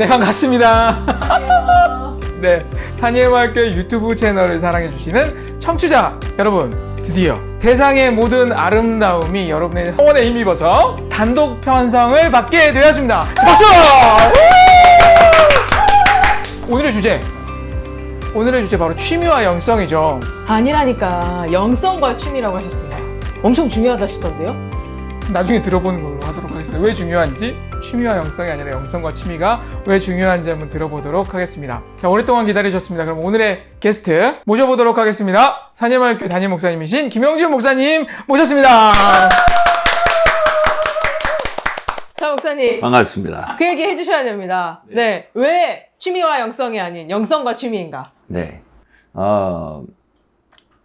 네, 반갑습니다. 네, 산예마을교회 유튜브 채널을 사랑해주시는 청취자 여러분, 드디어 세상의 모든 아름다움이 여러분의 성원에 힘입어서 단독 편성을 받게 되었습니다. 박수! 오늘의 주제 바로 취미와 영성이죠. 아니라니까 영성과 취미라고 하셨습니다. 엄청 중요하다시던데요? 나중에 들어보는 걸로 하도록 하겠습니다. 왜 중요한지, 취미와 영성이 아니라 영성과 취미가 왜 중요한지 한번 들어보도록 하겠습니다. 자, 오랫동안 기다리셨습니다. 그럼 오늘의 게스트 모셔보도록 하겠습니다. 산예마을교회 담임 목사님이신 김영준 목사님 모셨습니다. 자, 목사님. 반갑습니다. 그 얘기 해주셔야 됩니다. 네. 왜 취미와 영성이 아닌 영성과 취미인가? 네.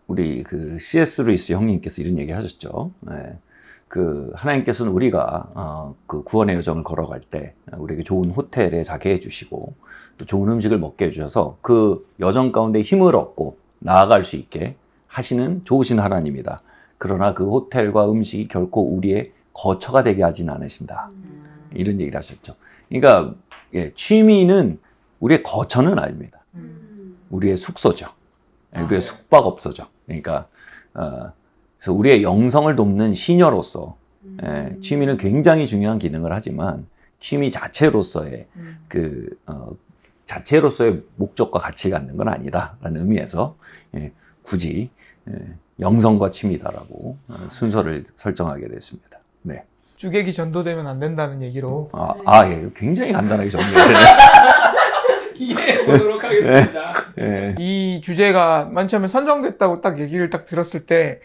우리 그 C.S. 루이스 형님께서 이런 얘기 하셨죠. 네. 그 하나님께서는 우리가 그 구원의 여정을 걸어갈 때 우리에게 좋은 호텔에 자게 해주시고 또 좋은 음식을 먹게 해주셔서 그 여정 가운데 힘을 얻고 나아갈 수 있게 하시는 좋으신 하나님이다. 그러나 그 호텔과 음식이 결코 우리의 거처가 되게 하진 않으신다. 이런 얘기를 하셨죠. 그러니까 취미는 우리의 거처는 아닙니다. 우리의 숙소죠. 우리의 숙박업소죠. 그러니까 그래서 우리의 영성을 돕는 시녀로서 취미는 굉장히 중요한 기능을 하지만 취미 자체로서의 자체로서의 목적과 가치를 갖는 건 아니다라는 의미에서 굳이 영성과 취미다라고 순서를 설정하게 됐습니다. 네. 주객이 전도되면 안 된다는 얘기로 예. 굉장히 간단하게 정리해요. 이해해보도록 하겠습니다. 예. 이 주제가 맨 처음에 선정됐다고 딱 얘기를 딱 들었을 때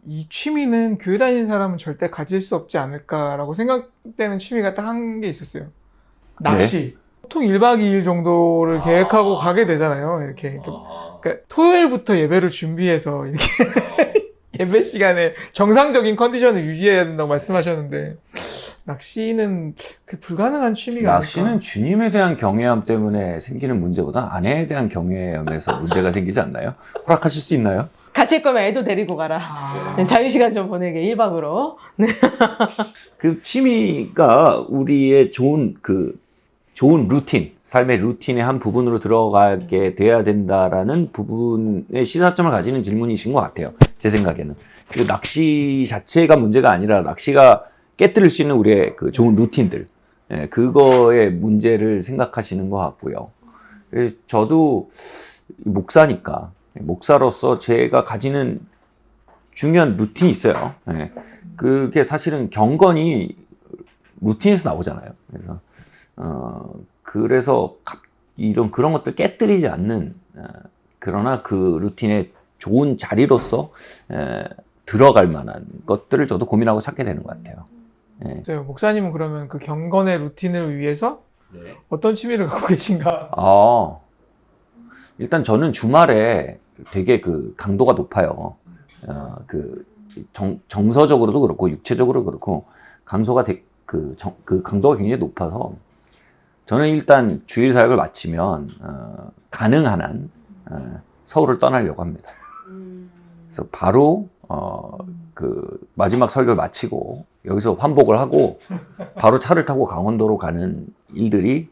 이 취미는 교회 다니는 사람은 절대 가질 수 없지 않을까라고 생각되는 취미가 딱 한 게 있었어요. 낚시. 보통 1박 2일 정도를 계획하고 가게 되잖아요. 이렇게. 그러니까 토요일부터 예배를 준비해서 이렇게 예배 시간에 정상적인 컨디션을 유지해야 된다고 말씀하셨는데 낚시는 불가능한 취미가 낚시는 아닐까? 주님에 대한 경외함 때문에 생기는 문제보다 아내에 대한 경외함에서 문제가 생기지 않나요? 허락하실 수 있나요? 가실 거면 애도 데리고 가라. 자유시간 좀 보내게 1박으로. 그 취미가 우리의 좋은 루틴, 삶의 루틴의 한 부분으로 들어가게 돼야 된다라는 부분의 시사점을 가지는 질문이신 것 같아요. 제 생각에는. 그 낚시 자체가 문제가 아니라 낚시가 깨뜨릴 수 있는 우리의 그 좋은 루틴들, 그거의 문제를 생각하시는 것 같고요. 저도 목사니까, 목사로서 제가 가지는 중요한 루틴이 있어요. 그게 사실은 경건이 루틴에서 나오잖아요. 그래서 그런 것들 깨뜨리지 않는, 그러나 그 루틴의 좋은 자리로서 들어갈 만한 것들을 저도 고민하고 찾게 되는 것 같아요. 목사님은 그러면 그 경건의 루틴을 위해서 어떤 취미를 갖고 계신가? 일단 저는 주말에 되게 강도가 높아요. 정서적으로도 그렇고 육체적으로 그렇고 강도가 굉장히 높아서 저는 일단 주일 사역을 마치면 가능한 한 서울을 떠나려고 합니다. 그래서 바로 마지막 설교를 마치고 여기서 환복을 하고 바로 차를 타고 강원도로 가는 일들이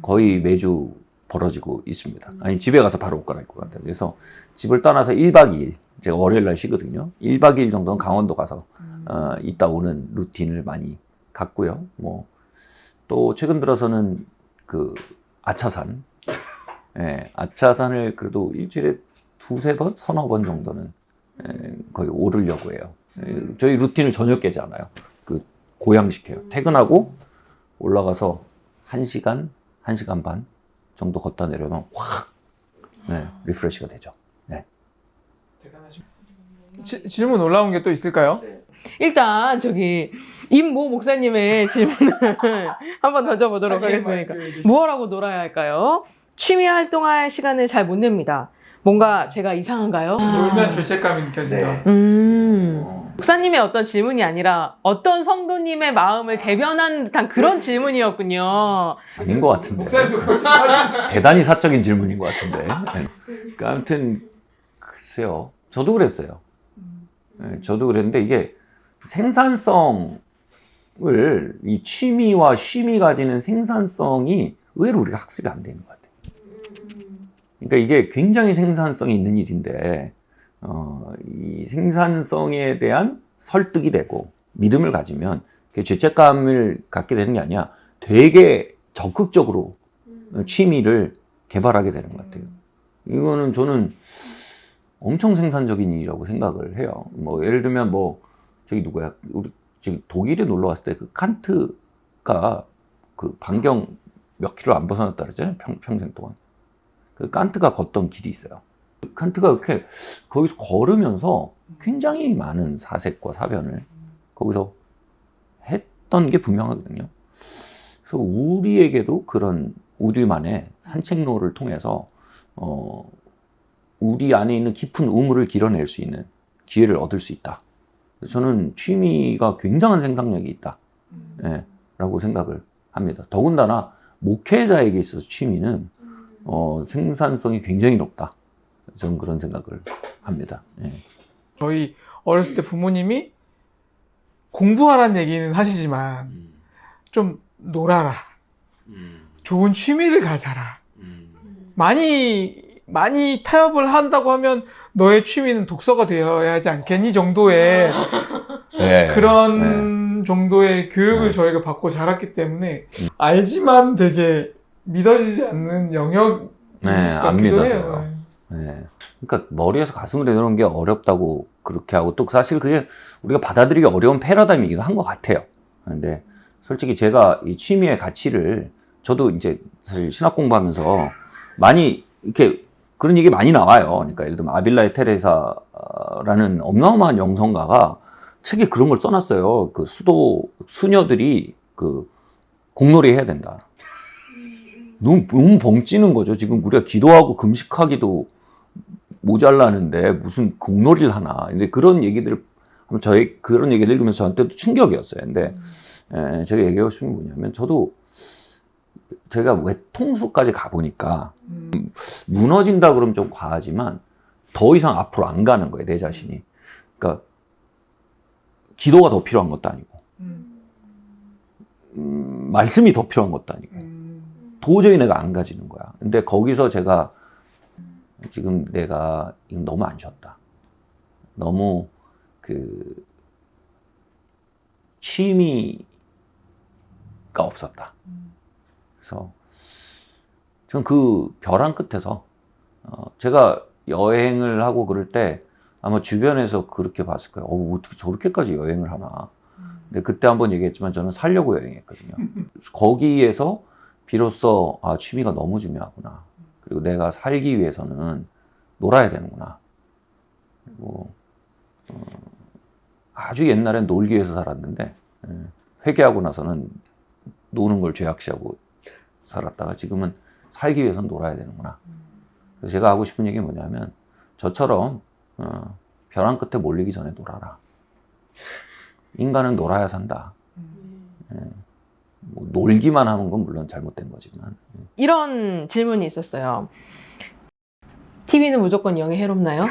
거의 매주 벌어지고 있습니다. 아니 집에 가서 바로 옷 갈아입고 간다. 그래서 집을 떠나서 1박 2일, 제가 월요일 날 쉬거든요. 1박 2일 정도는 강원도 가서 있다 오는 루틴을 많이 갖고요. 또 최근 들어서는 아차산, 아차산을 그래도 일주일에 두세 번, 서너 번 정도는 거의 오르려고 해요. 저희 루틴을 전혀 깨지 않아요. 고양시켜요. 퇴근하고 올라가서 1시간, 1시간 반 정도 걷다 내려면 확 리프레시가 되죠. 질문 올라온 게 또 있을까요? 일단 임모 목사님의 질문을 한번 던져보도록 하겠습니다. 무엇하고 놀아야 할까요? 취미 활동할 시간을 잘 못 냅니다. 뭔가 제가 이상한가요? 놀면 죄책감이 느껴진다. 목사님의 어떤 질문이 아니라 어떤 성도님의 마음을 대변한 듯한 그런 질문이었군요. 아닌 것 같은데. 목사님도 그러시 대단히 사적인 질문인 것 같은데. 그러니까 아무튼 글쎄요. 저도 그랬어요. 저도 그랬는데 이게 생산성 이 취미와 쉼이 가지는 생산성이 의외로 우리가 학습이 안 되는 것 같아요. 그러니까 이게 굉장히 생산성이 있는 일인데, 이 생산성에 대한 설득이 되고 믿음을 가지면 죄책감을 갖게 되는 게 아니라 되게 적극적으로 취미를 개발하게 되는 것 같아요. 이거는 저는 엄청 생산적인 일이라고 생각을 해요. 뭐 예를 들면 뭐 저기 누구야? 우리 지금 독일에 놀러 갔을 때 그 칸트가 그 반경 몇 킬로 안 벗어났다 그랬잖아요. 평생 동안. 그 칸트가 걷던 길이 있어요. 칸트가 이렇게 거기서 걸으면서 굉장히 많은 사색과 사변을 거기서 했던 게 분명하거든요. 그래서 우리에게도 그런 우리만의 산책로를 통해서 우리 안에 있는 깊은 우물을 길어낼 수 있는 기회를 얻을 수 있다. 저는 취미가 굉장한 생산력이 있다. 예, 라고 생각을 합니다. 더군다나 목회자에게 있어서 취미는 생산성이 굉장히 높다. 저는 그런 생각을 합니다. 예. 저희 어렸을 때 부모님이 공부하라는 얘기는 하시지만 좀 놀아라. 좋은 취미를 가져라. 많이 타협을 한다고 하면 너의 취미는 독서가 되어야 하지 않겠니? 정도의 네. 그런 정도의 교육을 저희가 받고 자랐기 때문에 알지만 되게 믿어지지 않는 영역 안 같기도 믿어져요. 해요. 네. 그러니까 머리에서 가슴으로 내놓는 게 어렵다고 그렇게 하고 또 사실 그게 우리가 받아들이기 어려운 패러다임이기도 한 것 같아요. 근데 솔직히 제가 이 취미의 가치를 저도 이제 사실 신학 공부하면서 많이 이렇게 그런 얘기 많이 나와요. 그러니까 예를 들면 아빌라의 테레사라는 어마어마한 영성가가 책에 그런 걸 써놨어요. 그 수녀들이 그 공놀이 해야 된다. 너무 벙찌는 거죠. 지금 우리가 기도하고 금식하기도 모자라는데 무슨 공놀이를 하나. 근데 그런 얘기들을 그런 얘기를 읽으면서 저한테도 충격이었어요. 근데 제가 얘기하고 싶은 게 뭐냐면 저도 제가 외통수까지 가보니까 무너진다 그러면 좀 과하지만 더 이상 앞으로 안 가는 거예요. 내 자신이. 그러니까 기도가 더 필요한 것도 아니고 말씀이 더 필요한 것도 아니고 도저히 내가 안 가지는 거야. 근데 거기서 제가 지금 내가 이건 너무 안 쉬었다. 너무 그 취미가 없었다. 그래서 전 그 벼랑 끝에서 제가 여행을 하고 그럴 때 아마 주변에서 그렇게 봤을 거예요. 어떻게 저렇게까지 여행을 하나. 근데 그때 한번 얘기했지만 저는 살려고 여행했거든요. 거기에서 비로소 취미가 너무 중요하구나. 그리고 내가 살기 위해서는 놀아야 되는구나. 그리고 아주 옛날엔 놀기 위해서 살았는데 회개하고 나서는 노는 걸 죄악시하고 살았다가 지금은 살기 위해서는 놀아야 되는구나. 그래서 제가 하고 싶은 얘기 뭐냐면 저처럼 벼랑 끝에 몰리기 전에 놀아라. 인간은 놀아야 산다. 뭐 놀기만 하는 건 물론 잘못된 거지만. 이런 질문이 있었어요. TV는 무조건 영에 해롭나요?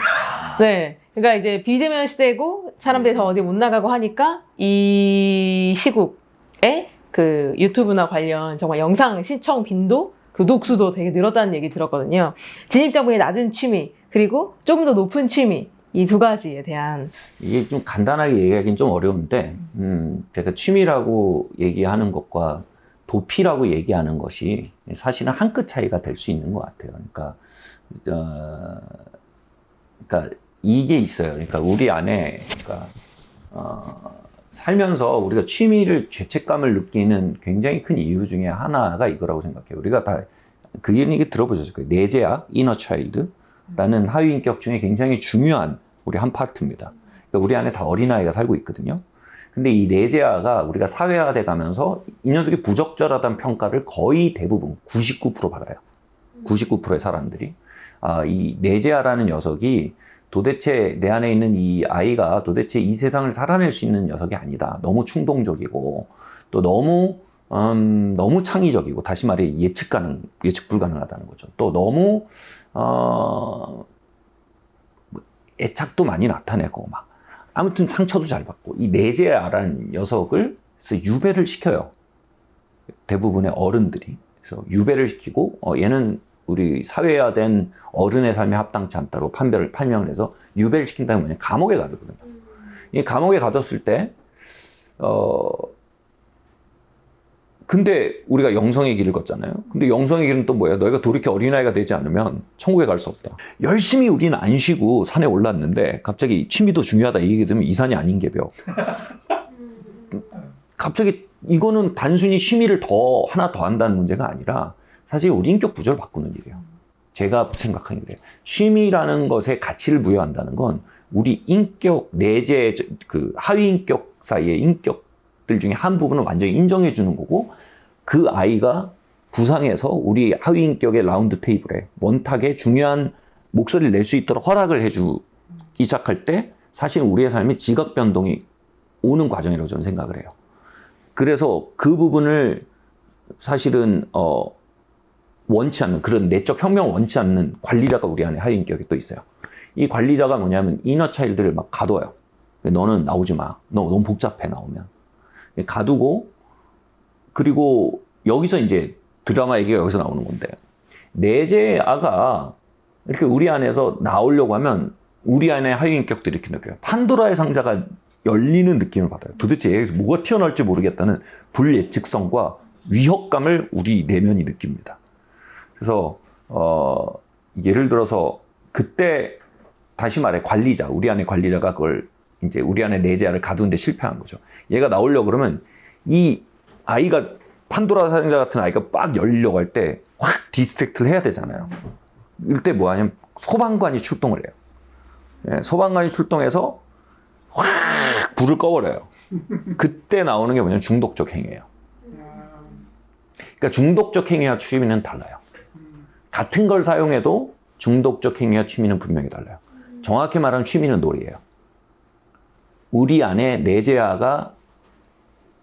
네. 그러니까 이제 비대면 시대고 사람들이 더 어디 못 나가고 하니까 이 시국에 그 유튜브나 관련 정말 영상 시청 빈도, 그 독수도 되게 늘었다는 얘기 들었거든요. 진입장벽이 낮은 취미, 그리고 조금 더 높은 취미, 이 두 가지에 대한. 이게 좀 간단하게 얘기하기는 좀 어려운데, 제가 취미라고 얘기하는 것과 도피라고 얘기하는 것이 사실은 한 끗 차이가 될 수 있는 것 같아요. 그러니까 이게 있어요. 그러니까 우리 안에, 살면서 우리가 취미를 죄책감을 느끼는 굉장히 큰 이유 중에 하나가 이거라고 생각해요. 우리가 다 그 얘기 들어보셨을 거예요. 내재야, 이너 차일드라는 하위 인격 중에 굉장히 중요한 우리 한 파트입니다. 그러니까 우리 안에 다 어린아이가 살고 있거든요. 근데 이 내재아가 우리가 사회화돼 가면서 이 녀석이 부적절하다는 평가를 거의 대부분 99% 받아요. 99%의 사람들이. 이 내재아라는 녀석이 도대체 내 안에 있는 이 아이가 도대체 이 세상을 살아낼 수 있는 녀석이 아니다. 너무 충동적이고 또 너무 창의적이고, 다시 말해 예측 불가능하다는 거죠. 또 너무 애착도 많이 나타내고 아무튼 상처도 잘 받고, 이 내재아라는 녀석을 그래서 유배를 시켜요. 대부분의 어른들이. 그래서 유배를 시키고 얘는 우리 사회화된 어른의 삶에 합당치 않다고 판명을 해서 유배를 시킨다는 건 뭐냐? 감옥에 가거든요. 이 감옥에 가뒀을 때 근데 우리가 영성의 길을 걷잖아요. 근데 영성의 길은 또 뭐예요? 너희가 돌이켜 어린아이가 되지 않으면 천국에 갈 수 없다. 열심히 우리는 안 쉬고 산에 올랐는데 갑자기 취미도 중요하다 이 얘기 들으면 이 산이 아닌 게벼. 갑자기 이거는 단순히 취미를 하나 더 한다는 문제가 아니라 사실 우리 인격 구조를 바꾸는 일이에요. 제가 생각하는 게 취미라는 것에 가치를 부여한다는 건 우리 인격 내재 그 하위 인격 사이의 인격들 중에 한 부분을 완전히 인정해 주는 거고 그 아이가 부상해서 우리 하위 인격의 라운드 테이블에 원탁에 중요한 목소리를 낼 수 있도록 허락을 해주기 시작할 때 사실 우리의 삶에 지각 변동이 오는 과정이라고 저는 생각을 해요. 그래서 그 부분을 사실은 원치 않는 그런 내적 혁명을 원치 않는 관리자가 우리 안에 하위 인격이 또 있어요. 이 관리자가 뭐냐면 이너 차일드를 막 가둬요. 너는 나오지 마. 너 너무 복잡해 나오면. 가두고 그리고 여기서 이제 드라마 얘기가 여기서 나오는 건데 내재아가 이렇게 우리 안에서 나오려고 하면 우리 안에 하위 인격들이 이렇게 느껴요. 판도라의 상자가 열리는 느낌을 받아요. 도대체 여기서 뭐가 튀어나올지 모르겠다는 불예측성과 위협감을 우리 내면이 느낍니다. 그래서 예를 들어서 그때 다시 말해 관리자, 우리 안에 관리자가 그걸 이제 우리 안에 내재아를 가두는데 실패한 거죠. 얘가 나오려고 그러면 이 아이가 판도라 상자 같은 아이가 빡 열리려고 할 때 확 디스트랙트를 해야 되잖아요. 이럴 때 뭐 하냐면 소방관이 출동을 해요. 네, 소방관이 출동해서 확 불을 꺼버려요. 그때 나오는 게 뭐냐면 중독적 행위예요. 그러니까 중독적 행위와 취미는 달라요. 같은 걸 사용해도 중독적 행위와 취미는 분명히 달라요. 정확히 말하면 취미는 놀이예요. 우리 안에 내재아가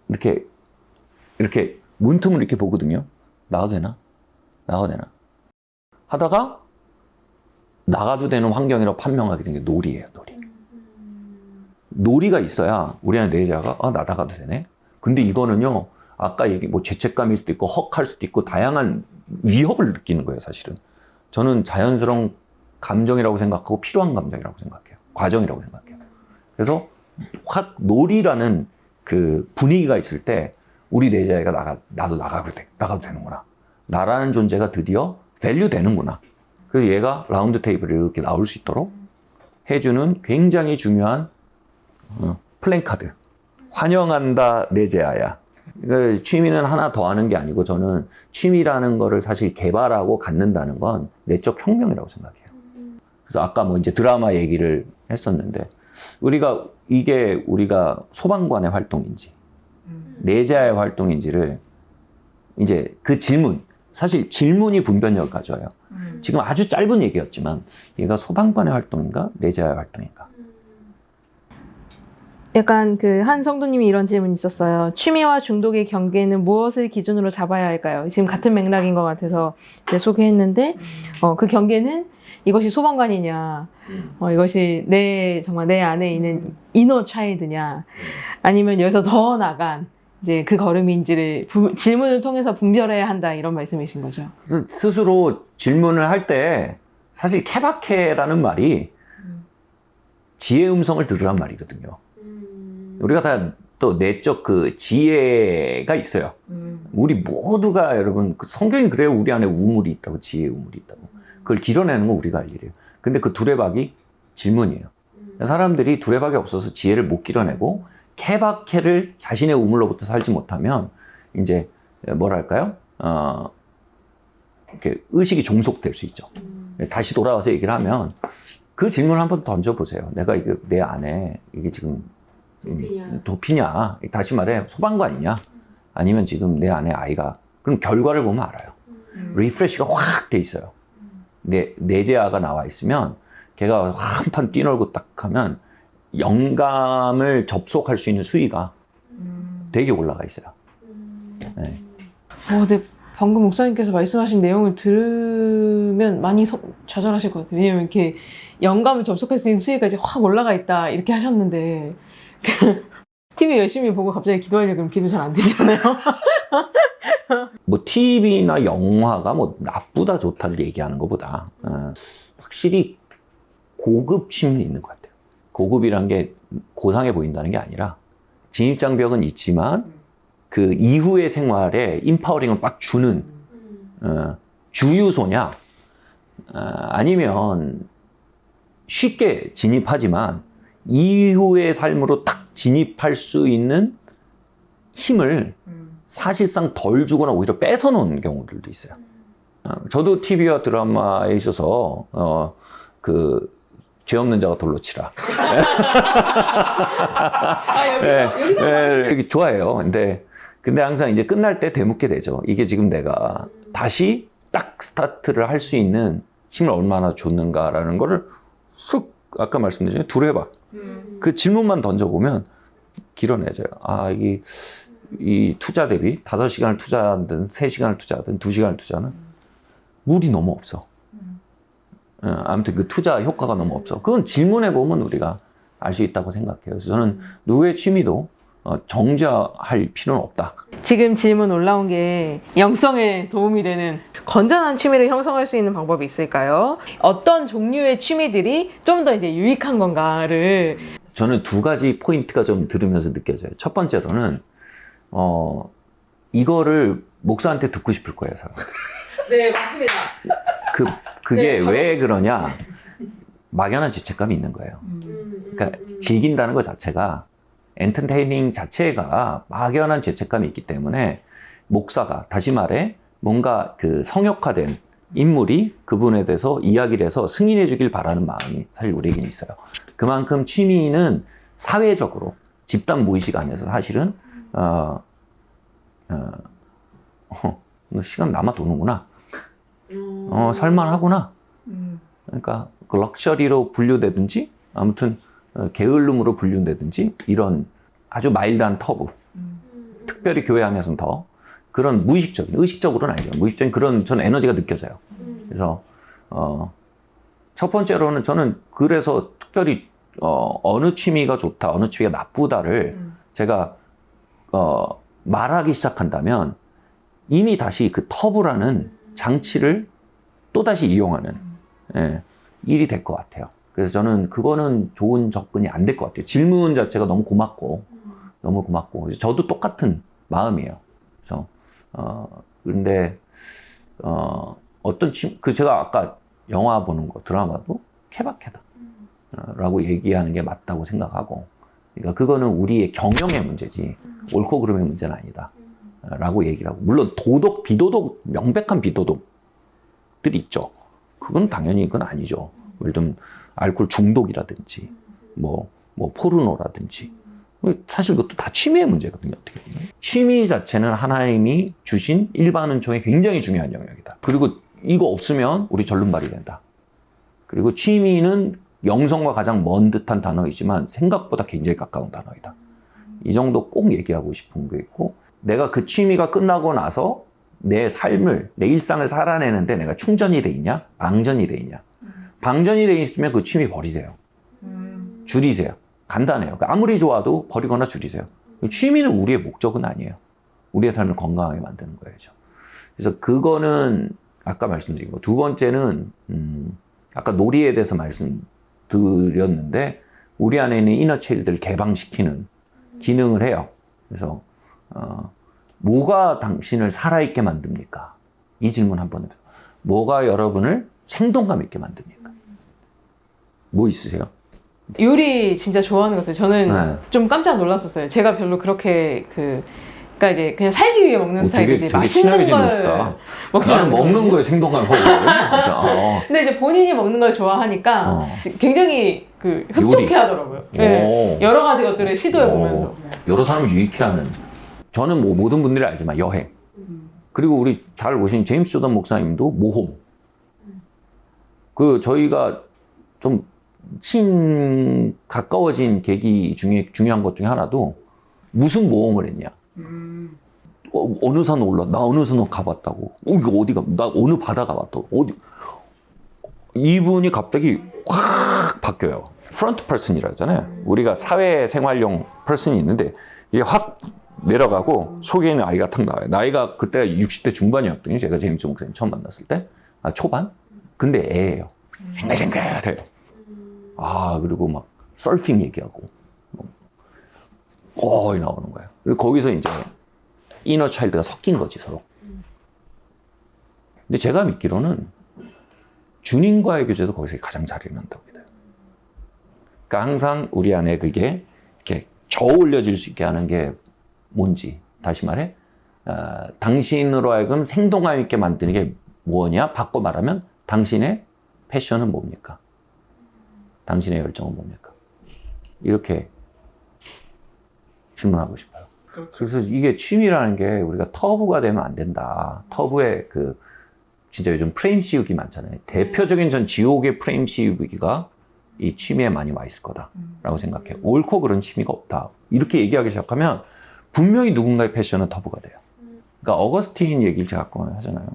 이렇게 문틈을 이렇게 보거든요. 나가도 되나? 나가도 되나? 하다가 나가도 되는 환경이라고 판명하게 된 게 놀이예요, 놀이. 놀이가 있어야 우리 안에 내재아가 나 나가도 되네? 근데 이거는요, 아까 얘기 뭐 죄책감일 수도 있고 헉할 수도 있고 다양한 위협을 느끼는 거예요, 사실은. 저는 자연스러운 감정이라고 생각하고 필요한 감정이라고 생각해요. 과정이라고 생각해요. 그래서 확 놀이라는 그 분위기가 있을 때 우리 내재아가 나도 나가도 되는구나. 나라는 존재가 드디어 밸류 되는구나. 그래서 얘가 라운드 테이블에 이렇게 나올 수 있도록 해주는 굉장히 중요한 플랜카드. 환영한다 내재아야. 그러니까 취미는 하나 더 하는 게 아니고 저는 취미라는 거를 사실 개발하고 갖는다는 건 내적 혁명이라고 생각해요. 그래서 아까 뭐 이제 드라마 얘기를 했었는데 이게 우리가 소방관의 활동인지 내재아의 활동인지를 이제 그 질문, 사실 질문이 분별력을 가져요. 지금 아주 짧은 얘기였지만 얘가 소방관의 활동인가 내재아의 활동인가. 약간 그 한 성도님이 이런 질문이 있었어요. 취미와 중독의 경계는 무엇을 기준으로 잡아야 할까요? 지금 같은 맥락인 것 같아서 소개했는데 그 경계는 이것이 소방관이냐, 이것이 정말 내 안에 있는 이너 차일드냐, 아니면 여기서 더 나간 이제 그 걸음인지를 질문을 통해서 분별해야 한다 이런 말씀이신 거죠. 스스로 질문을 할 때 사실 케바케라는 말이 지혜 음성을 들으란 말이거든요. 우리가 다 또 내적 그 지혜가 있어요. 우리 모두가 여러분 성경이 그래요. 우리 안에 우물이 있다고, 지혜의 우물이 있다고. 그걸 길어내는 건 우리가 할 일이에요. 근데 그 두레박이 질문이에요. 사람들이 두레박이 없어서 지혜를 못 길어내고 케바케를 자신의 우물로부터 살지 못하면 이제 뭐랄까요? 이렇게 의식이 종속될 수 있죠. 다시 돌아와서 얘기를 하면 그 질문을 한번 던져보세요. 내가 이게 내 안에 이게 지금 도피냐? 다시 말해 소방관이냐? 아니면 지금 내 안에 아이가 그럼 결과를 보면 알아요. 리프레시가 확 돼 있어요. 내재아가 나와 있으면 걔가 한판 뛰놀고 딱 하면 영감을 접속할 수 있는 수위가 되게 올라가 있어요. 네. 근데 방금 목사님께서 말씀하신 내용을 들으면 많이 좌절하실 것 같아요. 왜냐면 이렇게 영감을 접속할 수 있는 수위가 이제 확 올라가 있다 이렇게 하셨는데 TV 열심히 보고 갑자기 기도하려고 그러면 기도 잘 안 되잖아요. 뭐 TV나 영화가 뭐 나쁘다 좋다를 얘기하는 것보다 확실히 고급 취미는 있는 것 같아요. 고급이란 게 고상해 보인다는 게 아니라 진입장벽은 있지만 그 이후의 생활에 인파워링을 막 주는 주유소냐 아니면 쉽게 진입하지만 이후의 삶으로 딱 진입할 수 있는 힘을 사실상 덜 주거나 오히려 뺏어놓은 경우들도 있어요. 저도 TV와 드라마에 있어서 그 죄 없는 자가 돌로 치라. 여기서 좋아해요. 근데 항상 이제 끝날 때 되묻게 되죠. 이게 지금 내가 다시 딱 스타트를 할 수 있는 힘을 얼마나 줬는가라는 거를 쑥 아까 말씀드린 두려봐. 그 질문만 던져보면 길어내져요. 아, 이 투자 대비 5시간을 투자하든 3시간을 투자하든 2시간을 투자는 물이 너무 없어. 아무튼 그 투자 효과가 너무 없어. 그건 질문해보면 우리가 알 수 있다고 생각해요. 그래서 저는 누구의 취미도 정죄할 필요는 없다. 지금 질문 올라온 게 영성에 도움이 되는 건전한 취미를 형성할 수 있는 방법이 있을까요? 어떤 종류의 취미들이 좀 더 이제 유익한 건가를. 저는 2가지 포인트가 좀 들으면서 느껴져요. 첫 번째로는 이거를 목사한테 듣고 싶을 거예요, 사람. 네, 맞습니다. 그게 네, 왜 그러냐? 막연한 죄책감이 있는 거예요. 그러니까 즐긴다는 것 자체가 엔터테이닝 자체가 막연한 죄책감이 있기 때문에 목사가 다시 말해 뭔가 그 성역화된 인물이 그분에 대해서 이야기를 해서 승인해 주길 바라는 마음이 사실 우리에게는 있어요. 그만큼 취미는 사회적으로 집단 무의식 안에서 사실은 시간 남아 도는구나. 살만하구나. 그러니까 그 럭셔리로 분류되든지 아무튼 게을름으로 분류되든지 이런 아주 마일드한 터부. 특별히 교회 안에서는 더 그런 무의식적인, 의식적으로는 아니죠. 무의식적인 그런 저는 에너지가 느껴져요. 그래서 첫 번째로는 저는 그래서 특별히 어느 취미가 좋다, 어느 취미가 나쁘다를 제가 말하기 시작한다면 이미 다시 그 터부라는 장치를 또다시 이용하는 일이 될 것 같아요. 그래서 저는 그거는 좋은 접근이 안 될 것 같아요. 질문 자체가 너무 고맙고 저도 똑같은 마음이에요. 그래서 그런데 어떤 제가 아까 영화 보는 거, 드라마도 케바케다 라고 얘기하는 게 맞다고 생각하고, 그러니까 그거는 우리의 경영의 문제지 옳고 그름의 문제는 아니다 라고 얘기를 하고, 물론 도덕, 비도덕, 명백한 비도덕들이 있죠. 그건 당연히 그건 아니죠. 예를 들면 알코올 중독이라든지 뭐 포르노라든지, 사실 그것도 다 취미의 문제거든요. 어떻게 보면 취미 자체는 하나님이 주신 일반 은총의 굉장히 중요한 영역이다. 그리고 이거 없으면 우리 절름발이 된다. 그리고 취미는 영성과 가장 먼 듯한 단어이지만 생각보다 굉장히 가까운 단어이다. 이 정도 꼭 얘기하고 싶은 게 있고, 내가 그 취미가 끝나고 나서 내 삶을, 내 일상을 살아내는데 내가 충전이 돼 있냐? 방전이 돼 있냐? 방전이 돼 있으면 그 취미 버리세요. 줄이세요. 간단해요. 아무리 좋아도 버리거나 줄이세요. 취미는 우리의 목적은 아니에요. 우리의 삶을 건강하게 만드는 거예요. 그래서 그거는 아까 말씀드린 거. 두 번째는 아까 놀이에 대해서 말씀드렸는데, 우리 안에 있는 이너 차일드를 개방시키는 기능을 해요. 그래서 뭐가 당신을 살아있게 만듭니까? 이 질문 한번 해보세요. 뭐가 여러분을 생동감 있게 만듭니까? 뭐 있으세요? 요리 진짜 좋아하는 것 같아요. 저는 좀 깜짝 놀랐었어요. 제가 별로 그렇게 그러니까 이제 그냥 살기 위해 먹는 스타일이지 맛있는 걸 먹지 나는 않는 먹는 거에 생동감을 보거든요. 근데 이제 본인이 먹는 걸 좋아하니까 굉장히 흡족해 하더라고요. 네. 여러 가지 것들을 시도해 보면서. 여러 사람을 유익해하는. 저는 뭐 모든 분들이 알지만 여행. 그리고 우리 잘 보신 제임스 조던 목사님도 모험. 저희가 좀 가까워진 계기 중에 중요한 것 중에 하나도 무슨 모험을 했냐. 어느 산 올라, 나 어느 산 가봤다고. 이거 어디가, 나 어느 바다 가봤다고. 이분이 갑자기 확 바뀌어요. 프런트 퍼슨이라 하잖아요. 우리가 사회생활용 퍼슨이 있는데 이게 확 내려가고 속에 있는 아이가 탁 나와요. 나이가 그때가 60대 중반이었더니 제가 제임스 목사님 처음 만났을 때 초반? 근데 애예요. 생글생글해요. 그리고 막 서핑 얘기하고 나오는 거예요. 그리고 거기서 이제 이너 차일드가 섞인 거지 서로. 근데 제가 믿기로는 주님과의 교제도 거기서 가장 잘 일어난다고 믿어요. 그러니까 항상 우리 안에 그게 이렇게 저울려질 수 있게 하는 게 뭔지, 다시 말해 당신으로 하여금 생동감 있게 만드는 게 뭐냐? 바꿔 말하면 당신의 패션은 뭡니까? 당신의 열정은 뭡니까? 이렇게 질문하고 싶어요. 그래서 이게 취미라는 게 우리가 터부가 되면 안 된다. 터부에 진짜 요즘 프레임 씌우기 많잖아요. 대표적인 전 지옥의 프레임 씌우기가 이 취미에 많이 와 있을 거다라고 생각해요. 옳고 그런 취미가 없다. 이렇게 얘기하기 시작하면 분명히 누군가의 패션은 터부가 돼요. 그러니까 어거스틴 얘기를 제가 가끔 하잖아요.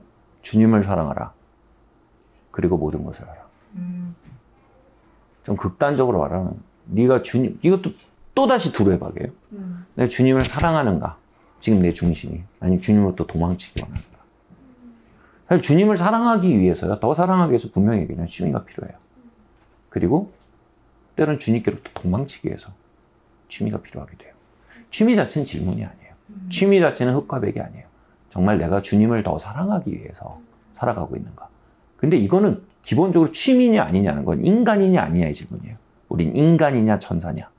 주님을 사랑하라. 그리고 모든 것을 하라. 좀 극단적으로 말하면 네가 주님, 이것도 또다시 두루해박이에요. 내가 주님을 사랑하는가? 지금 내 중심이. 아니면 주님으로부터 도망치기 원하는가? 사실 주님을 사랑하기 위해서요. 더 사랑하기 위해서 분명히 얘기하면 취미가 필요해요. 그리고 때로는 주님께로부터 도망치기 위해서 취미가 필요하게 돼요. 취미 자체는 질문이 아니에요. 취미 자체는 흑과 백이 아니에요. 정말 내가 주님을 더 사랑하기 위해서 살아가고 있는가. 근데 이거는 기본적으로 취미냐 아니냐는 건 인간이냐 아니냐의 질문이에요. 우린 인간이냐 천사냐.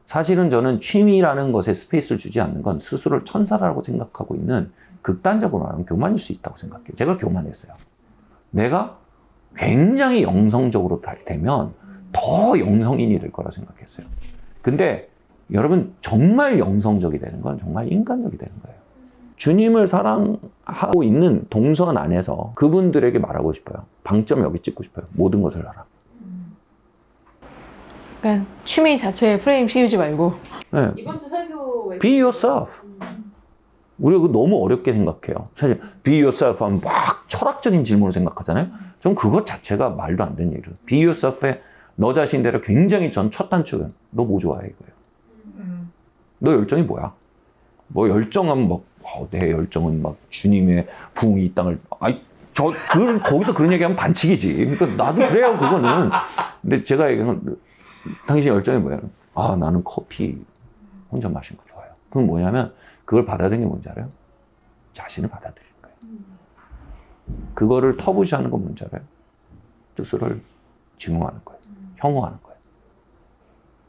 사실은 저는 취미라는 것에 스페이스를 주지 않는 건 스스로를 천사라고 생각하고 있는 극단적으로 말하면 교만일 수 있다고 생각해요. 제가 교만했어요. 내가 굉장히 영성적으로 되면 더 영성인이 될 거라 생각했어요. 근데 여러분 정말 영성적이 되는 건 정말 인간적이 되는 거예요. 주님을 사랑하고 있는 동선 안에서 그분들에게 말하고 싶어요. 방점 여기 찍고 싶어요. 모든 것을 알아. 그러니까 취미 자체에 프레임 씌우지 말고. 네. 이번 주 설교 Be yourself. 우리가 그거 너무 어렵게 생각해요. 사실 be yourself 하면 막 철학적인 질문을 생각하잖아요. 전 그것 자체가 말도 안 되는 얘기예요. be yourself에 너 자신대로 굉장히 전 첫 단추는 너 뭐 좋아해 이거예요. 너 열정이 뭐야? 뭐 열정하면 막 내 열정은 막 주님의 부흥이 이 땅을 거기서 그런 얘기하면 반칙이지. 그러니까 나도 그래요 그거는. 근데 제가 얘기하는 당신 열정이 뭐야? 나는 커피 혼자 마시는 거 좋아요. 그건 뭐냐면 그걸 받아들이는 게 뭔지 알아요? 자신을 받아들이는 거예요. 그거를 터부시하는 건 뭔지 알아요? 스스로를 증오하는 거예요. 혐오하는 거예요.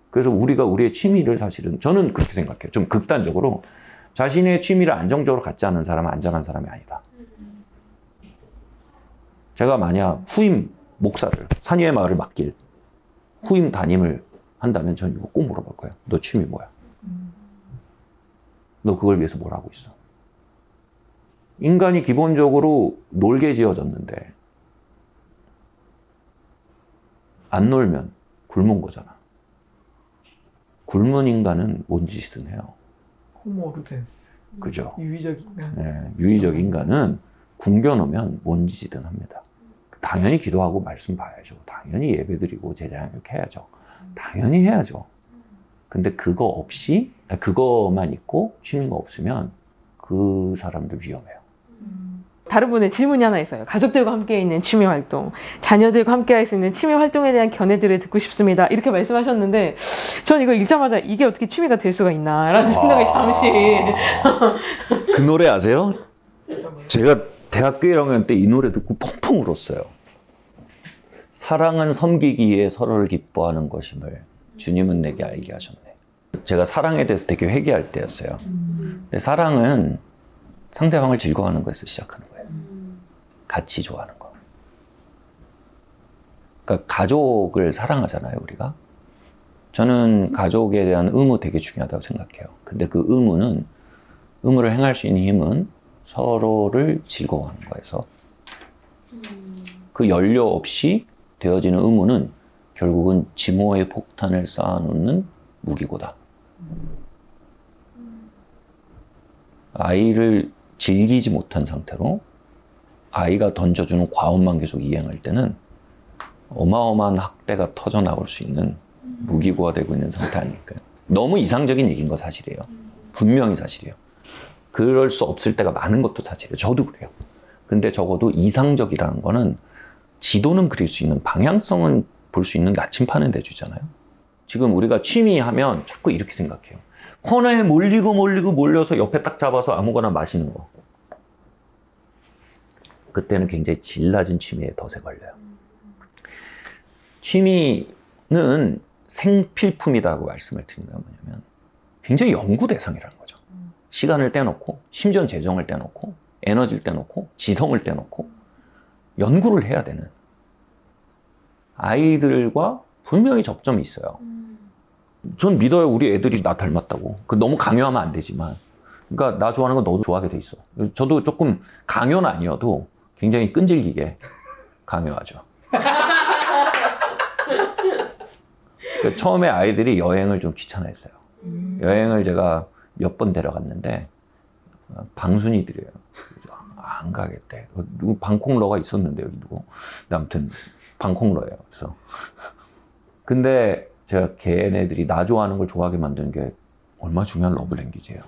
그래서 우리가 우리의 취미를 사실은 저는 그렇게 생각해요. 좀 극단적으로 자신의 취미를 안정적으로 갖지 않은 사람은 안전한 사람이 아니다. 제가 만약 후임 목사를 산위의 마을을 맡길 후임 담임을 한다면 저는 이거 꼭 물어볼 거예요. 너 취미 뭐야? 너 그걸 위해서 뭘 하고 있어? 인간이 기본적으로 놀게 지어졌는데 안 놀면 굶은 거잖아. 굶은 인간은 뭔 짓이든 해요. 호모 루덴스. 그죠? 유의적 인간. 네, 유의적 인간은 굶겨놓으면 뭔 짓이든 합니다. 당연히 기도하고 말씀 봐야죠. 당연히 예배드리고 제자양육 해야죠. 당연히 해야죠. 근데 그거만 있고 취미가 없으면 그 사람들 위험해요. 다른 분의 질문이 하나 있어요. 가족들과 함께 있는 취미 활동, 자녀들과 함께 할 수 있는 취미 활동에 대한 견해들을 듣고 싶습니다. 이렇게 말씀하셨는데 전 이거 읽자마자 이게 어떻게 취미가 될 수가 있나라는 생각이 잠시. 그 노래 아세요? 제가 대학교 1학년 때 이 노래 듣고 펑펑 울었어요. 사랑은 섬기기에 서로를 기뻐하는 것임을 주님은 내게 알게 하셨네. 제가 사랑에 대해서 되게 회개할 때였어요. 근데 사랑은 상대방을 즐거워하는 것에서 시작하는 거예요. 같이 좋아하는 거. 그러니까 가족을 사랑하잖아요, 우리가. 저는 가족에 대한 의무 되게 중요하다고 생각해요. 근데 그 의무를 행할 수 있는 힘은 서로를 즐거워하는 거에서 그 연료 없이 되어지는 의무는 결국은 증오의 폭탄을 쌓아놓는 무기고다. 아이를 즐기지 못한 상태로 아이가 던져주는 과업만 계속 이행할 때는 어마어마한 학대가 터져나올 수 있는 무기고가 되고 있는 상태 아닐까요? 너무 이상적인 얘기인 거 사실이에요. 분명히 사실이에요. 그럴 수 없을 때가 많은 것도 사실이에요. 저도 그래요. 근데 적어도 이상적이라는 거는 지도는 그릴 수 있는, 방향성은 볼 수 있는 나침판은 내주잖아요. 지금 우리가 취미하면 자꾸 이렇게 생각해요. 코너에 몰려서 옆에 딱 잡아서 아무거나 마시는 거. 그때는 굉장히 질 낮은 취미에 덫에 걸려요. 취미는 생필품이라고 말씀을 드리는 건 뭐냐면 굉장히 연구 대상이라는 거죠. 시간을 떼놓고, 심지어는 재정을 떼놓고, 에너지를 떼놓고, 지성을 떼놓고 연구를 해야 되는, 아이들과 분명히 접점이 있어요. 전 믿어요. 우리 애들이 나 닮았다고. 너무 강요하면 안 되지만, 그러니까 나 좋아하는 거 너도 좋아하게 돼 있어. 저도 조금 강요는 아니어도 굉장히 끈질기게 강요하죠. 그러니까 처음에 아이들이 여행을 좀 귀찮아했어요. 여행을 제가 몇 번 데려갔는데 방순이들이에요. 안 가겠대. 누구 방콕러가 있었는데 여기 누구. 아무튼 방콕러예요. 그래서 근데 제가 걔네들이 나 좋아하는 걸 좋아하게 만드는 게 얼마나 중요한 러브랭귀지예요.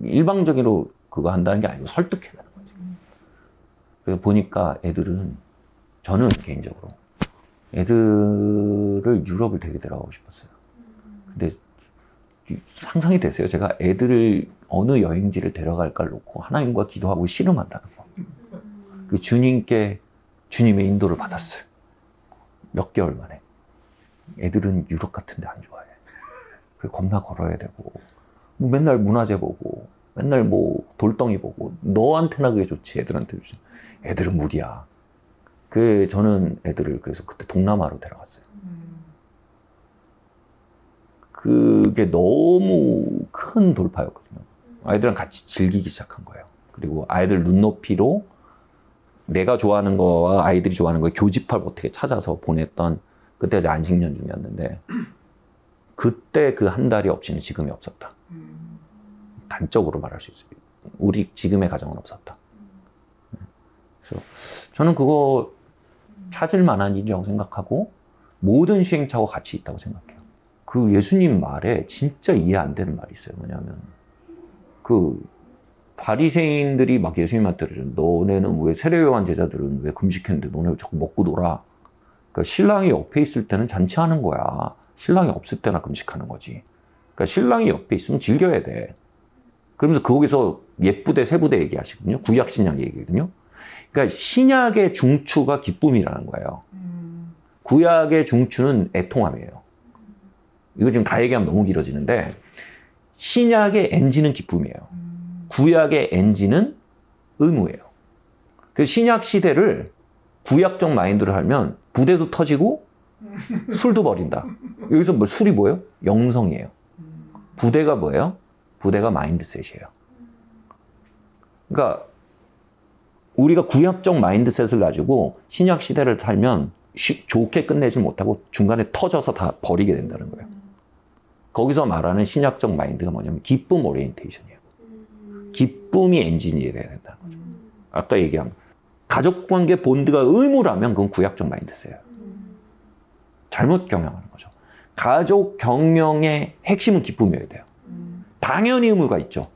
일방적으로 그거 한다는 게 아니고 설득해야 되는 거지. 그래서 보니까 애들은, 저는 개인적으로 애들을 유럽을 되게 데려가고 싶었어요. 근데 상상이 되세요? 제가 애들을 어느 여행지를 데려갈까를 놓고 하나님과 기도하고 씨름한다는 거. 그 주님의 인도를 받았어요. 몇 개월 만에. 애들은 유럽 같은 데 안 좋아해. 그 겁나 걸어야 되고, 맨날 문화재 보고, 맨날 뭐 돌덩이 보고, 너한테나 그게 좋지, 애들한테 좋지. 애들은 무리야. 저는 애들을 그래서 그때 동남아로 데려갔어요. 그게 너무 큰 돌파였거든요. 아이들이랑 같이 즐기기 시작한 거예요. 그리고 아이들 눈높이로 내가 좋아하는 거와 아이들이 좋아하는 거 교집합 어떻게 찾아서 보냈던, 그때 아직 안식년 중이었는데, 그때 그 한 달이 없이는 지금이 없었다. 단적으로 말할 수 있어요. 우리 지금의 가정은 없었다. 그래서 저는 그거 찾을 만한 일이라고 생각하고, 모든 시행착오가 같이 있다고 생각해요. 그 예수님 말에 진짜 이해 안 되는 말이 있어요. 뭐냐면, 바리새인들이 막 예수님한테 그러죠. 너네는 왜, 세례요한 제자들은 왜 금식했는데 너네 왜 자꾸 먹고 놀아? 그러니까 신랑이 옆에 있을 때는 잔치하는 거야. 신랑이 없을 때나 금식하는 거지. 그러니까 신랑이 옆에 있으면 즐겨야 돼. 그러면서 거기서 옛부대, 새부대 얘기하시거든요. 구약, 신약 얘기거든요. 그러니까 신약의 중추가 기쁨이라는 거예요. 구약의 중추는 애통함이에요. 이거 지금 다 얘기하면 너무 길어지는데, 신약의 엔진은 기쁨이에요. 구약의 엔진은 의무예요. 그래서 신약 시대를 구약적 마인드를 하면 부대도 터지고 술도 버린다. 여기서 술이 뭐예요? 영성이에요. 부대가 뭐예요? 부대가 마인드셋이에요. 그러니까 우리가 구약적 마인드셋을 가지고 신약 시대를 살면 좋게 끝내지 못하고 중간에 터져서 다 버리게 된다는 거예요. 거기서 말하는 신약적 마인드가 뭐냐면 기쁨 오리엔테이션이에요. 기쁨이 엔진이 돼야 된다는 거죠. 아까 얘기한 가족관계 본드가 의무라면 그건 구약적 마인드세요. 잘못 경영하는 거죠. 가족 경영의 핵심은 기쁨이어야 돼요. 당연히 의무가 있죠.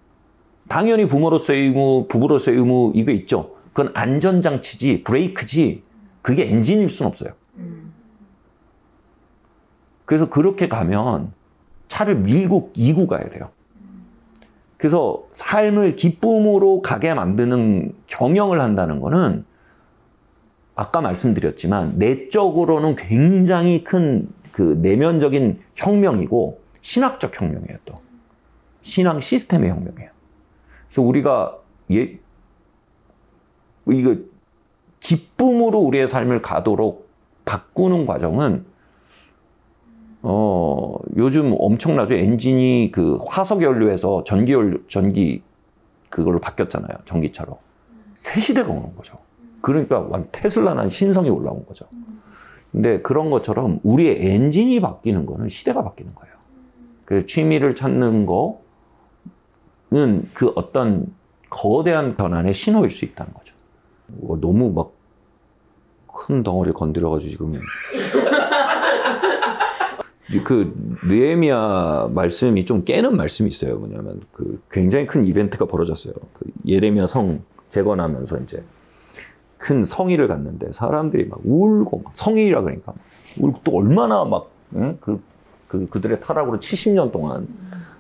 당연히 부모로서의 의무, 부부로서의 의무, 이거 있죠. 그건 안전장치지, 브레이크지, 그게 엔진일 수는 없어요. 그래서 그렇게 가면 차를 밀고 이고 가야 돼요. 그래서 삶을 기쁨으로 가게 만드는 경영을 한다는 거는 아까 말씀드렸지만 내적으로는 굉장히 큰 그 내면적인 혁명이고 신학적 혁명이에요. 또 신앙 시스템의 혁명이에요. 그래서 우리가 이거 기쁨으로 우리의 삶을 가도록 바꾸는 과정은 요즘 엄청나죠. 엔진이 그 화석 연료에서 전기 그걸로 바뀌었잖아요. 전기차로. 새 시대가 오는 거죠. 그러니까 테슬라는 신성이 올라온 거죠. 근데 그런 것처럼 우리의 엔진이 바뀌는 거는 시대가 바뀌는 거예요. 그래서 취미를 찾는 거는 그 어떤 거대한 변환의 신호일 수 있다는 거죠. 너무 막 큰 덩어리 건드려가지고 지금 그 느헤미야 말씀이 좀 깨는 말씀이 있어요. 뭐냐면 그 굉장히 큰 이벤트가 벌어졌어요. 그 예레미야 성 재건하면서 이제 큰 성의를 갔는데 사람들이 막 울고 막 성의라 그러니까 막 울고 또 얼마나 막 응? 그들의 타락으로 70년 동안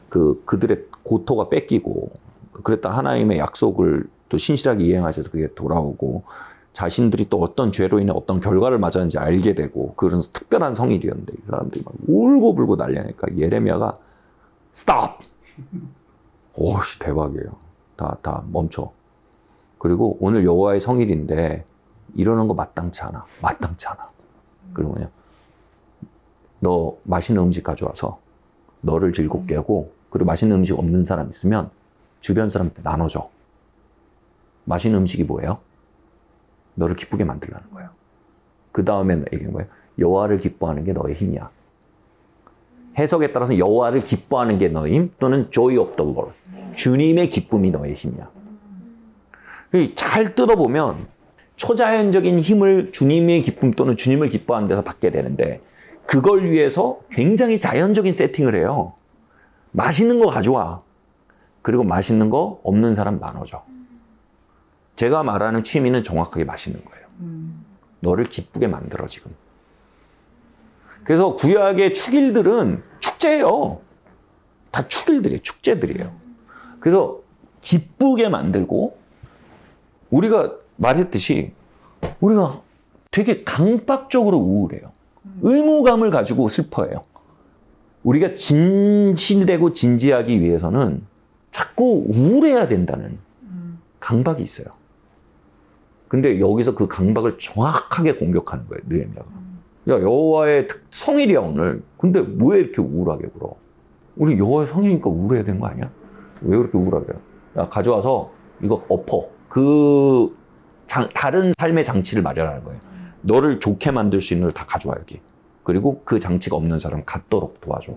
그들의 고토가 뺏기고 그랬다 하나님의 약속을 또 신실하게 이행하셔서 그게 돌아오고 자신들이 또 어떤 죄로 인해 어떤 결과를 맞았는지 알게 되고 그런 특별한 성일이었는데 이 사람들이 막 울고불고 난리니까 예레미야가 스탑! 오씨 대박이에요. 다 멈춰. 그리고 오늘 여호와의 성일인데 이러는 거 마땅치 않아. 그리고 뭐냐 너 맛있는 음식 가져와서 너를 즐겁게 하고 그리고 맛있는 음식 없는 사람 있으면 주변 사람한테 나눠줘. 맛있는 음식이 뭐예요? 너를 기쁘게 만들라는 거예요. 그 다음에 얘기한 거예요. 여호와를 기뻐하는 게 너의 힘이야. 해석에 따라서 여호와를 기뻐하는 게 너의 힘 또는 joy of the Lord. 주님의 기쁨이 너의 힘이야. 잘 뜯어보면 초자연적인 힘을 주님의 기쁨 또는 주님을 기뻐하는 데서 받게 되는데 그걸 위해서 굉장히 자연적인 세팅을 해요. 맛있는 거 가져와. 그리고 맛있는 거 없는 사람 나눠줘. 제가 말하는 취미는 정확하게 맛있는 거예요. 너를 기쁘게 만들어 지금. 그래서 구약의 축일들은 축제예요. 다 축일들이에요. 축제들이에요. 그래서 기쁘게 만들고 우리가 말했듯이 우리가 되게 강박적으로 우울해요. 의무감을 가지고 슬퍼해요. 우리가 진실되고 진지하기 위해서는 자꾸 우울해야 된다는 강박이 있어요. 근데 여기서 그 강박을 정확하게 공격하는 거예요, 느헤미야가. 야, 여호와의 성일이야, 오늘. 근데 왜 이렇게 우울하게 굴어? 우리 여호와의 성일이니까 우울해야 되는 거 아니야? 왜 그렇게 우울하게 해요? 야, 가져와서 이거 엎어. 다른 삶의 장치를 마련하는 거예요. 너를 좋게 만들 수 있는 걸 다 가져와, 여기. 그리고 그 장치가 없는 사람 갖도록 도와줘.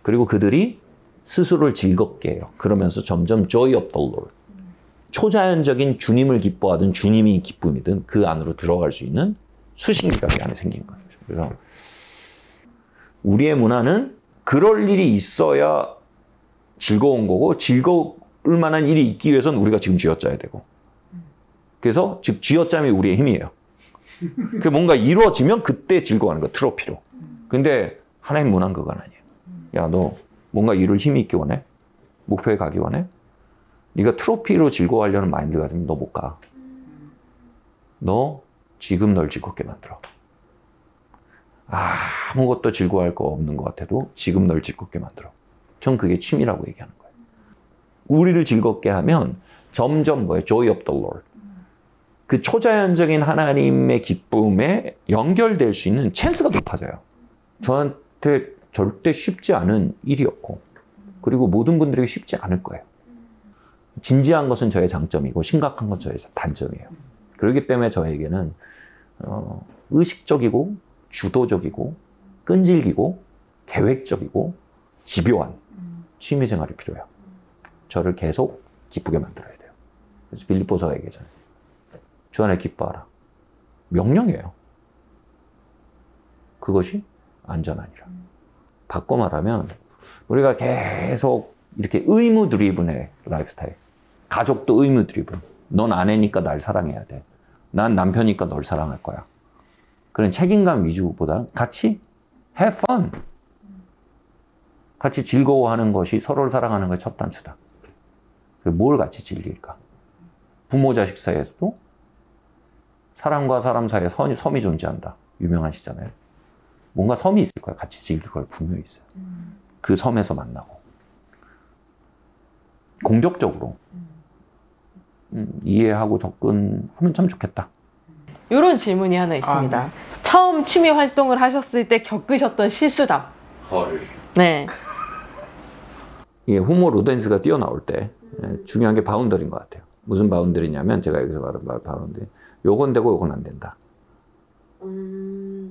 그리고 그들이 스스로를 즐겁게 해요. 그러면서 점점 joy of the Lord. 초자연적인 주님을 기뻐하든 주님이 기쁨이든 그 안으로 들어갈 수 있는 수신기가 그 안에 생긴 거죠. 그래서 우리의 문화는 그럴 일이 있어야 즐거운 거고 즐거울 만한 일이 있기 위해서는 우리가 지금 쥐어짜야 되고 그래서 즉 쥐어짬이 우리의 힘이에요. 그 뭔가 이루어지면 그때 즐거워하는 거 트로피로. 근데 하나님 문화는 그건 아니에요. 야, 너 뭔가 이룰 힘이 있기 원해? 목표에 가기 원해? 네가 트로피로 즐거워하려는 마인드가 가지면 너 못 가. 너 지금 널 즐겁게 만들어. 아무것도 즐거워할 거 없는 것 같아도 지금 널 즐겁게 만들어. 전 그게 취미라고 얘기하는 거예요. 우리를 즐겁게 하면 점점 뭐예요? Joy of the Lord. 그 초자연적인 하나님의 기쁨에 연결될 수 있는 찬스가 높아져요. 저한테 절대 쉽지 않은 일이었고 그리고 모든 분들에게 쉽지 않을 거예요. 진지한 것은 저의 장점이고 심각한 건 저의 단점이에요. 그렇기 때문에 저에게는 의식적이고 주도적이고 끈질기고 계획적이고 집요한 취미생활이 필요해요. 저를 계속 기쁘게 만들어야 돼요. 그래서 빌립보서가 얘기하잖아요. 주 안에 기뻐하라. 명령이에요. 그것이 안전하니라. 바꿔 말하면 우리가 계속 이렇게 의무 드리븐의 라이프스타일. 가족도 의무 드리븐. 넌 아내니까 날 사랑해야 돼. 난 남편이니까 널 사랑할 거야. 그런 책임감 위주보다 같이 have fun. 같이 즐거워하는 것이 서로를 사랑하는 것의 첫 단추다. 뭘 같이 즐길까? 부모 자식 사이에서도 사람과 사람 사이에 섬이 존재한다. 유명하시잖아요. 뭔가 섬이 있을 거야. 같이 즐길 걸 분명히 있어요. 그 섬에서 만나고. 공격적으로 이해하고 접근하면 참 좋겠다. 이런 질문이 하나 있습니다. 네. 처음 취미 활동을 하셨을 때 겪으셨던 실수담. 네. 예, 후모 루덴스가 뛰어나올 때 중요한 게 바운더리인 것 같아요. 무슨 바운더리냐면 제가 여기서 말한 바운더리. 요건 되고 요건 안 된다.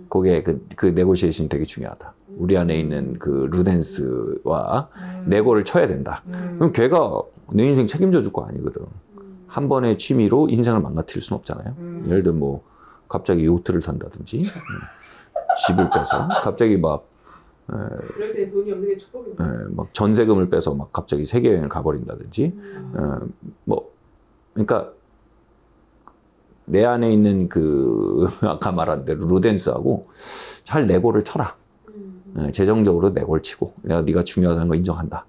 그게 그 네고시에이션이 되게 중요하다. 우리 안에 있는 그 루덴스와 네고를 쳐야 된다. 그럼 걔가 내 인생 책임져 줄 거 아니거든. 한 번의 취미로 인생을 망가뜨릴 순 없잖아요. 예를 들면 뭐 갑자기 요트를 산다든지 집을 빼서 갑자기 막 그럴 때 돈이 없는 게 축복입니다. 막 전세금을 빼서 막 갑자기 세계 여행을 가버린다든지, 뭐 그러니까 내 안에 있는 그 아까 말한 대로 루덴스하고 잘 내고를 쳐라. 재정적으로 내고를 치고 내가 네가 중요하다는 거 인정한다.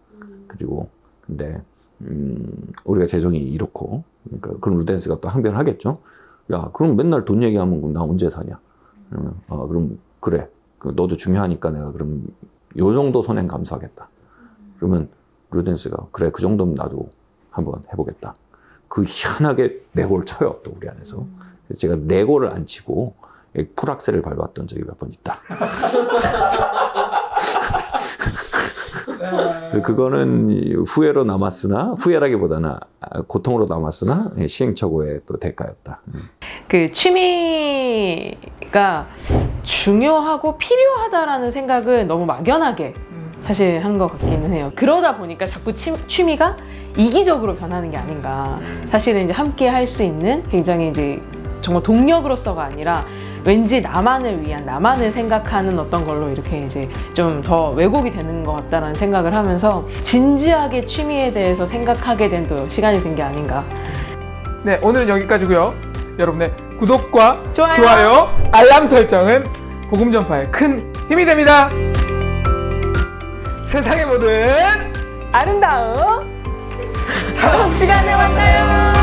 그리고 근데 우리가 재정이 이렇고 그러니까 그럼 루덴스가 또 항변하겠죠. 야, 그럼 맨날 돈 얘기하면 그럼 나 언제 사냐? 그럼 그래. 너도 중요하니까 내가 그럼 요 정도 선행 감수하겠다. 그러면 루덴스가 그래 그 정도면 나도 한번 해보겠다. 그 희한하게 내고를 쳐요 또 우리 안에서. 그래서 제가 내고를 안 치고 풀악셀을 밟았던 적이 몇 번 있다. 그래서 그거는 후회로 남았으나 후회라기보다는 고통으로 남았으나 시행착오의 또 대가였다. 그 취미가 중요하고 필요하다라는 생각을 너무 막연하게 사실 한 것 같기는 해요. 그러다 보니까 자꾸 취미가 이기적으로 변하는 게 아닌가. 사실은 이제 함께 할 수 있는 굉장히 이제 정말 동력으로서가 아니라 왠지 나만을 위한, 나만을 생각하는 어떤 걸로 이렇게 이제 좀 더 왜곡이 되는 것 같다라는 생각을 하면서 진지하게 취미에 대해서 생각하게 된 또 시간이 된 게 아닌가. 네, 오늘은 여기까지고요. 여러분의 구독과 좋아요. 알람 설정은 복음 전파에 큰 힘이 됩니다. 세상의 모든 아름다움 다음 시간에 만나요.